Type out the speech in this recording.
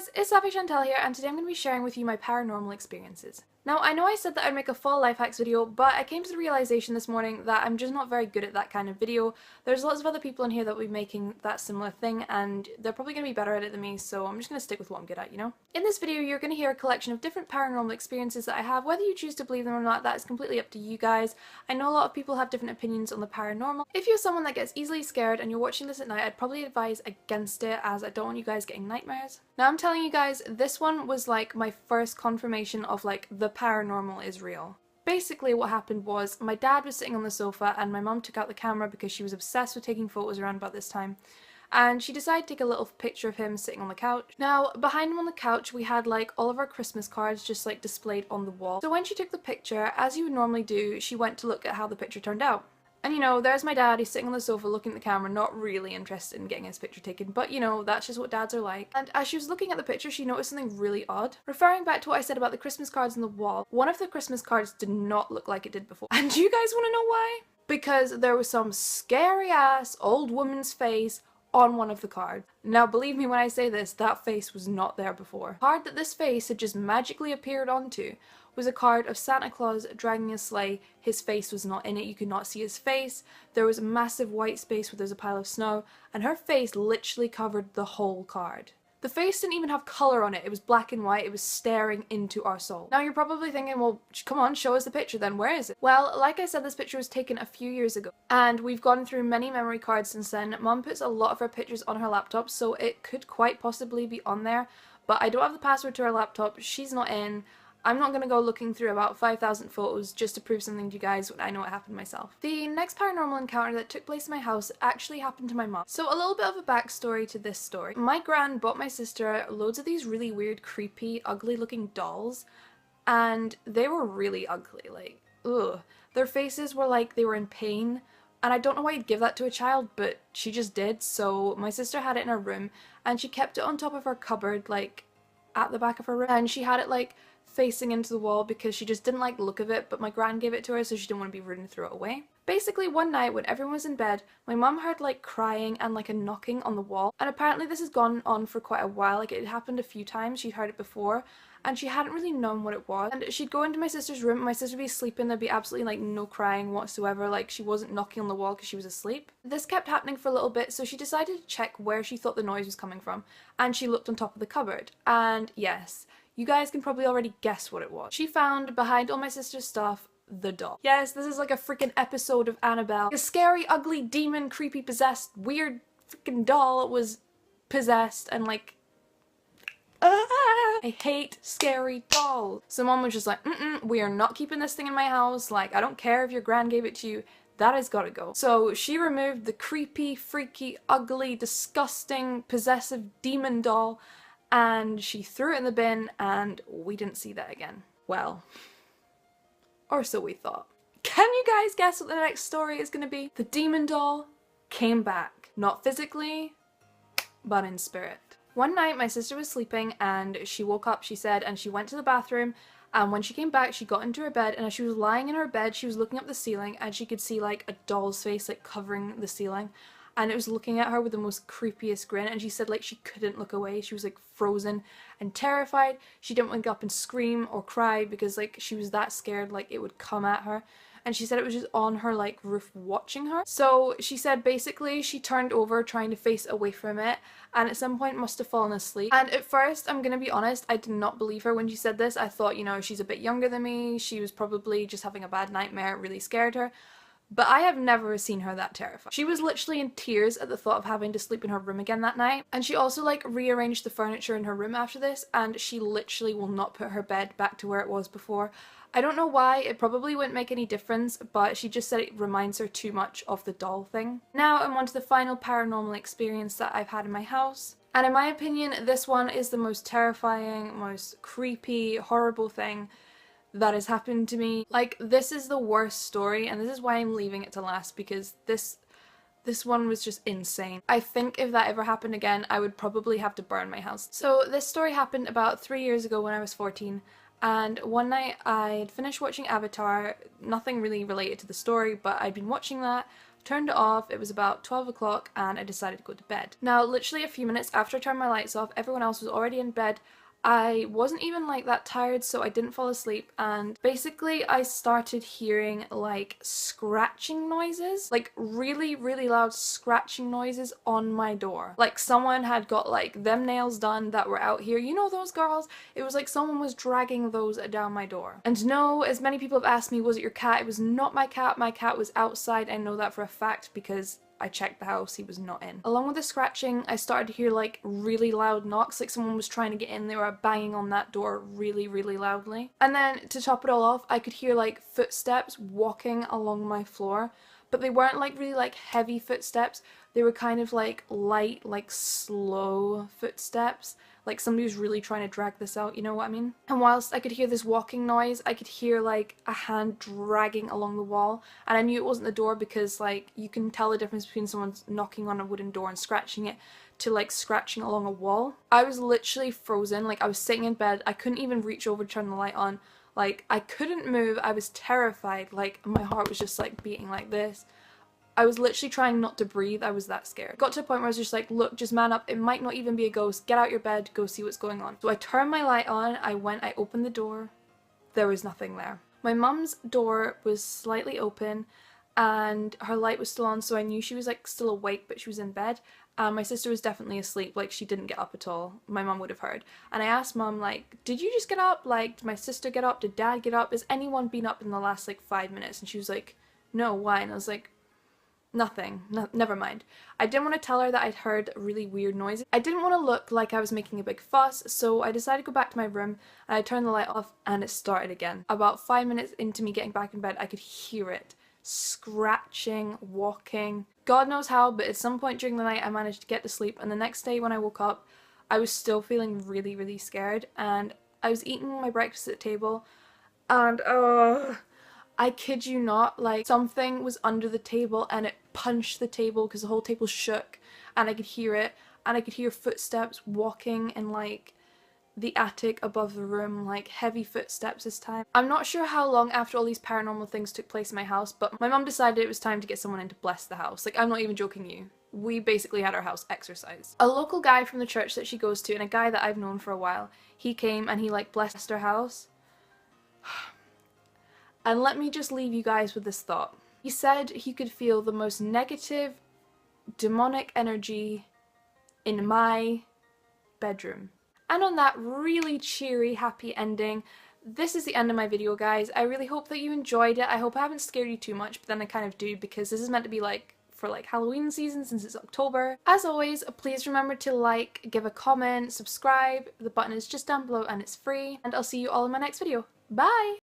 guys, it's Saffy Chantelle here, and today I'm going to be sharing with you my paranormal experiences. Now, I know I said that I'd make a full life hacks video, but I came to the realization this morning that I'm just not very good at that kind of video. There's lots of other people in here that will be making that similar thing, and they're probably going to be better at it than me, so I'm just going to stick with what I'm good at, you know? In this video, you're going to hear a collection of different paranormal experiences that I have. Whether you choose to believe them or not, that is completely up to you guys. I know a lot of people have different opinions on the paranormal. If you're someone that gets easily scared and you're watching this at night, I'd probably advise against it, as I don't want you guys getting nightmares. Now, I'm telling you guys, this one was like my first confirmation of like the paranormal is real. Basically what happened was my dad was sitting on the sofa and my mum took out the camera because she was obsessed with taking photos around about this time, and she decided to take a little picture of him sitting on the couch. Now, behind him on the couch we had like all of our Christmas cards just like displayed on the wall. So when she took the picture, as you would normally do, she went to look at how the picture turned out. And you know, there's my dad, he's sitting on the sofa looking at the camera, not really interested in getting his picture taken, but you know, that's just what dads are like. And as she was looking at the picture, she noticed something really odd. Referring back to what I said about the Christmas cards on the wall, one of the Christmas cards did not look like it did before. And do you guys want to know why? Because there was some scary ass old woman's face on one of the cards. Now believe me when I say this, that face was not there before. The card that this face had just magically appeared onto was a card of Santa Claus dragging a sleigh. His face was not in it, you could not see his face. There was a massive white space where there's a pile of snow, and her face literally covered the whole card. The face didn't even have colour on it, it was black and white, it was staring into our soul. Now you're probably thinking, well, come on, show us the picture then, where is it? Well, like I said, this picture was taken a few years ago, and we've gone through many memory cards since then. Mum puts a lot of her pictures on her laptop, so it could quite possibly be on there, but I don't have the password to her laptop, she's not in. I'm not going to go looking through about 5,000 photos just to prove something to you guys when I know it happened myself. The next paranormal encounter that took place in my house actually happened to my mom. So a little bit of a backstory to this story. My gran bought my sister loads of these really weird, creepy, ugly looking dolls, and they were really ugly, like, ugh. Their faces were like they were in pain, and I don't know why you'd give that to a child, but she just did. So my sister had it in her room, and she kept it on top of her cupboard, like at the back of her room, and she had it like facing into the wall because she just didn't like the look of it, but my gran gave it to her so she didn't want to be rude and throw it away. Basically, one night when everyone was in bed, my mum heard like crying and like a knocking on the wall, and apparently this has gone on for quite a while. Like, it happened a few times, she'd heard it before, and she hadn't really known what it was. And she'd go into my sister's room, my sister would be sleeping, there'd be absolutely like no crying whatsoever, like she wasn't knocking on the wall because she was asleep. This kept happening for a little bit, so she decided to check where she thought the noise was coming from, and she looked on top of the cupboard, and yes, you guys can probably already guess what it was. She found, behind all my sister's stuff, the doll. Yes, this is like a freaking episode of Annabelle. A scary, ugly, demon, creepy, possessed, weird freaking doll was possessed and like, I hate scary dolls. So mom was just like, we are not keeping this thing in my house. Like, I don't care if your gran gave it to you. That has gotta go. So she removed the creepy, freaky, ugly, disgusting, possessive demon doll, and she threw it in the bin, and we didn't see that again. Well, or so we thought. Can you guys guess what the next story is gonna be? The demon doll came back. Not physically, but in spirit. One night my sister was sleeping and she woke up, she said, and she went to the bathroom, and when she came back she got into her bed, and as she was lying in her bed she was looking up the ceiling and she could see like a doll's face like covering the ceiling. And it was looking at her with the most creepiest grin, and she said like she couldn't look away. She was like frozen and terrified. She didn't wake up and scream or cry because like she was that scared like it would come at her. And she said it was just on her like roof watching her. So she said basically she turned over trying to face away from it, and at some point must have fallen asleep. And at first, I'm gonna be honest, I did not believe her when she said this. I thought, you know, she's a bit younger than me. She was probably just having a bad nightmare. It really scared her. But I have never seen her that terrified. She was literally in tears at the thought of having to sleep in her room again that night. And she also like rearranged the furniture in her room after this, and she literally will not put her bed back to where it was before. I don't know why, it probably wouldn't make any difference, but she just said it reminds her too much of the doll thing. Now I'm on to the final paranormal experience that I've had in my house. And in my opinion, this one is the most terrifying, most creepy, horrible thing that has happened to me. Like, this is the worst story, and this is why I'm leaving it to last, because this one was just insane. I think if that ever happened again, I would probably have to burn my house. So this story happened about 3 years ago when I was 14, and one night I'd finished watching Avatar, nothing really related to the story, but I'd been watching that turned it off. It was about 12 o'clock and I decided to go to bed. Now, literally a few minutes after I turned my lights off, everyone else was already in bed. I wasn't even like that tired, so I didn't fall asleep, and basically I started hearing like scratching noises, like really loud scratching noises on my door. Like someone had got like them nails done that were out here, you know those girls? It was like someone was dragging those down my door. And no, as many people have asked me, was it your cat? It was not my cat. My cat was outside. I know that for a fact because I checked the house, he was not in. Along with the scratching, I started to hear like really loud knocks, like someone was trying to get in. They were banging on that door really loudly. And then to top it all off, I could hear like footsteps walking along my floor, but they weren't like really like heavy footsteps. They were kind of like light, like slow footsteps. Like somebody was really trying to drag this out, you know what I mean? And whilst I could hear this walking noise, I could hear like a hand dragging along the wall, and I knew it wasn't the door because like you can tell the difference between someone's knocking on a wooden door and scratching it to like scratching along a wall. I was literally frozen, like I was sitting in bed, I couldn't even reach over to turn the light on, like I couldn't move, I was terrified, like my heart was just like beating like this. I was literally trying not to breathe, I was that scared. Got to a point where I was just like, look, just man up, it might not even be a ghost, get out your bed, go see what's going on. So I turned my light on, I opened the door, there was nothing there. My mum's door was slightly open and her light was still on, so I knew she was like still awake, but she was in bed. And my sister was definitely asleep, like she didn't get up at all. My mum would have heard. And I asked mum, like, did you just get up? Like, did my sister get up? Did dad get up? Has anyone been up in the last like 5 minutes? And she was like, no, why? And I was like, nothing. Never mind. I didn't want to tell her that I'd heard really weird noises. I didn't want to look like I was making a big fuss, so I decided to go back to my room and I turned the light off and it started again. About 5 minutes into me getting back in bed, I could hear it. Scratching, walking. God knows how, but at some point during the night I managed to get to sleep, and the next day when I woke up, I was still feeling really scared, and I was eating my breakfast at the table, and I kid you not, like something was under the table and it punched the table because the whole table shook, and I could hear it, and I could hear footsteps walking in like the attic above the room, like heavy footsteps this time. I'm not sure how long after all these paranormal things took place in my house, but my mum decided it was time to get someone in to bless the house. Like, I'm not even joking you. We basically had our house exorcised. A local guy from the church that she goes to, and a guy that I've known for a while, he came and he like blessed her house. And let me just leave you guys with this thought. He said he could feel the most negative, demonic energy in my bedroom. And on that really cheery, happy ending, this is the end of my video, guys. I really hope that you enjoyed it. I hope I haven't scared you too much, but then I kind of do, because this is meant to be like for like Halloween season since it's October. As always, please remember to like, give a comment, subscribe. The button is just down below and it's free. And I'll see you all in my next video. Bye!